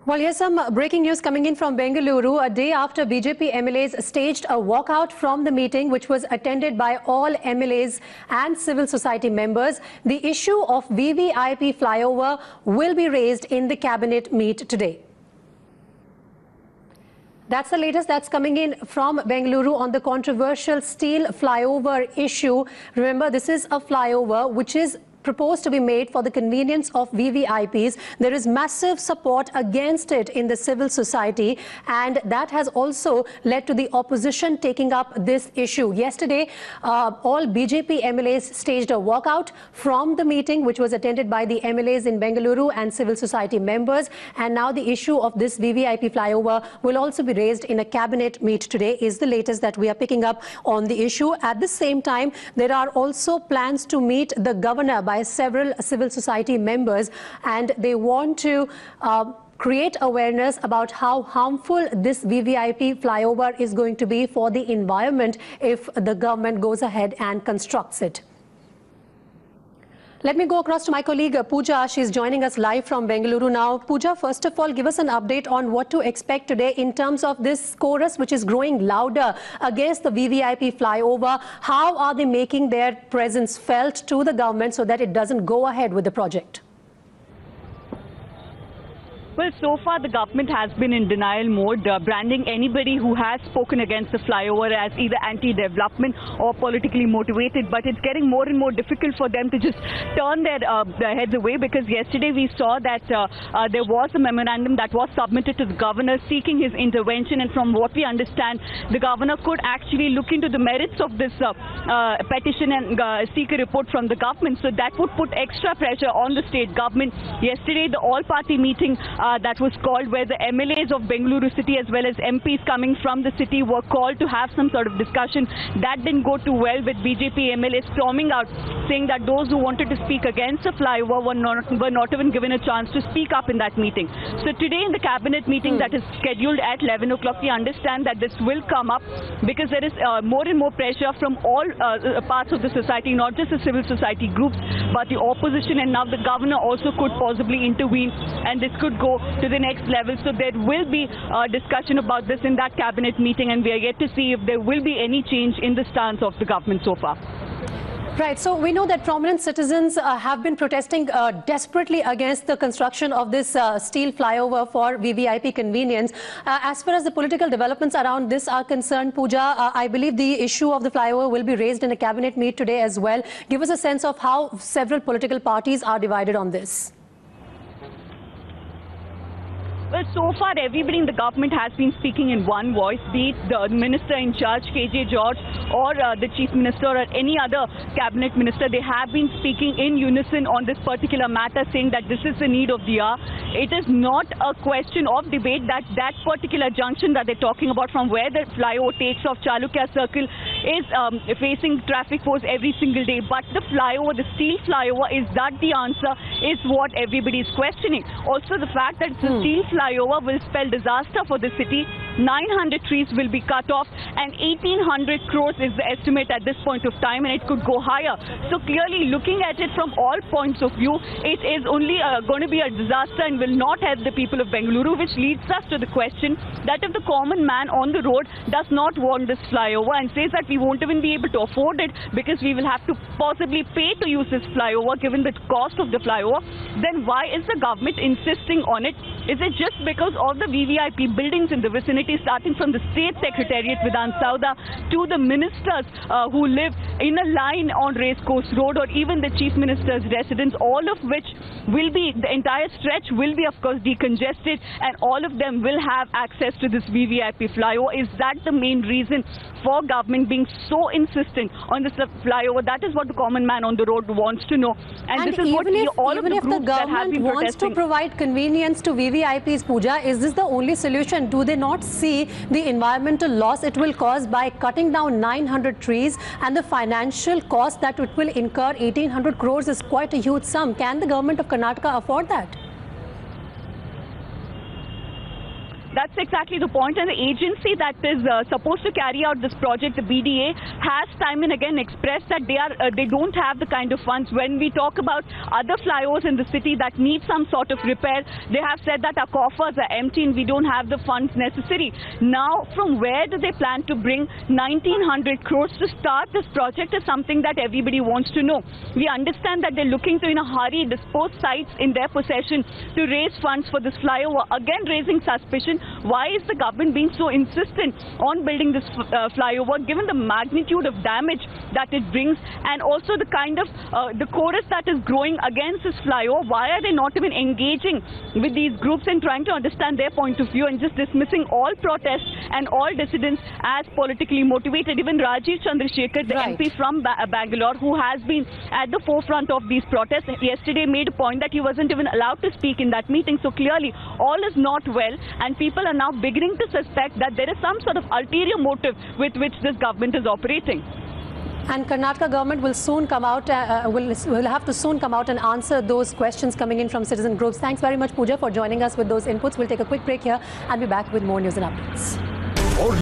Well, here's some breaking news coming in from Bengaluru. A day after BJP MLAs staged a walkout from the meeting, which was attended by all MLAs and civil society members, the issue of VVIP flyover will be raised in the cabinet meet today. That's the latest that's coming in from Bengaluru on the controversial steel flyover issue. Remember, this is a flyover which is proposed to be made for the convenience of VVIPs. There is massive support against it in the civil society, and that has also led to the opposition taking up this issue. Yesterday, all BJP MLAs staged a walkout from the meeting, which was attended by the MLAs in Bengaluru and civil society members. And now the issue of this VVIP flyover will also be raised in a cabinet meet today, is the latest that we are picking up on the issue. At the same time, there are also plans to meet the governor by several civil society members, and they want to create awareness about how harmful this VVIP flyover is going to be for the environment if the government goes ahead and constructs it. Let me go across to my colleague Pooja. She's joining us live from Bengaluru now. Pooja, first of all, give us an update on what to expect today in terms of this chorus which is growing louder against the VVIP flyover. How are they making their presence felt to the government so that it doesn't go ahead with the project? Well, so far the government has been in denial mode, branding anybody who has spoken against the flyover as either anti-development or politically motivated. But it's getting more and more difficult for them to just turn their heads away, because yesterday we saw that there was a memorandum that was submitted to the governor seeking his intervention. And from what we understand, the governor could actually look into the merits of this petition and seek a report from the government. So that would put extra pressure on the state government. Yesterday, the all-party meeting that was called, where the MLAs of Bengaluru city as well as MPs coming from the city were called to have some sort of discussion. That didn't go too well, with BJP MLAs storming out, saying that those who wanted to speak against the flyover were not even given a chance to speak up in that meeting. So today in the cabinet meeting that is scheduled at 11 o'clock, we understand that this will come up because there is more and more pressure from all parts of the society, not just the civil society groups, but the opposition, and now the governor also could possibly intervene, and this could go to the next level. So there will be a discussion about this in that cabinet meeting, and we are yet to see if there will be any change in the stance of the government so far. Right, so we know that prominent citizens have been protesting desperately against the construction of this steel flyover for VVIP convenience. As far as the political developments around this are concerned, Pooja, I believe the issue of the flyover will be raised in a cabinet meet today as well. Give us a sense of how several political parties are divided on this. Well, so far everybody in the government has been speaking in one voice, be it the minister in charge, KJ George, or the chief minister or any other cabinet minister. They have been speaking in unison on this particular matter, saying that this is the need of the hour. It is not a question of debate that that particular junction that they're talking about, from where the flyover takes off, Chalukya Circle, is facing traffic force every single day. But the flyover, the steel flyover, is that the answer, is what everybody is questioning. Also, the fact that it's a steel flyover will spell disaster for the city. 900 trees will be cut off, and 1,800 crores is the estimate at this point of time, and it could go higher. So clearly, looking at it from all points of view, it is only going to be a disaster and will not help the people of Bengaluru, which leads us to the question that if the common man on the road does not want this flyover and says that we won't even be able to afford it because we will have to possibly pay to use this flyover given the cost of the flyover, then why is the government insisting on it? Is it just because of the VVIP buildings in the vicinity, starting from the State Secretariat Vidhan Sauda to the ministers who live in a line on Racecourse Road, or even the Chief Minister's residence, all of which will be, the entire stretch will be of course decongested, and all of them will have access to this VVIP flyover? Is that the main reason for government being so insistent on this flyover? That is what the common man on the road wants to know. And this is what all of the groups that have been protesting. Even if the government wants to provide convenience to VVIPs, Pooja, is this the only solution? Do they not see the environmental loss it will cause by cutting down 900 trees, and the financial cost that it will incur? 1,800 crores is quite a huge sum. Can the government of Karnataka afford that? That's exactly the point. And the agency that is supposed to carry out this project, the BDA, has time and again expressed that they don't have the kind of funds. When we talk about other flyovers in the city that need some sort of repair, they have said that our coffers are empty and we don't have the funds necessary. Now, from where do they plan to bring 1,900 crores to start this project is something that everybody wants to know. We understand that they're looking to, in a hurry, dispose sites in their possession to raise funds for this flyover, again raising suspicion. Why is the government being so insistent on building this flyover, given the magnitude of damage that it brings, and also the kind of the chorus that is growing against this flyover? Why are they not even engaging with these groups and trying to understand their point of view and just dismissing all protests and all dissidents as politically motivated? Even Rajiv Chandrasekhar, the MP from Bangalore, who has been at the forefront of these protests, yesterday made a point that he wasn't even allowed to speak in that meeting. So clearly all is not well, and people are now beginning to suspect that there is some sort of ulterior motive with which this government is operating. And Karnataka government will soon come out, will have to soon come out and answer those questions coming in from citizen groups. Thanks very much, Pooja, for joining us with those inputs. We'll take a quick break here and be back with more news and updates.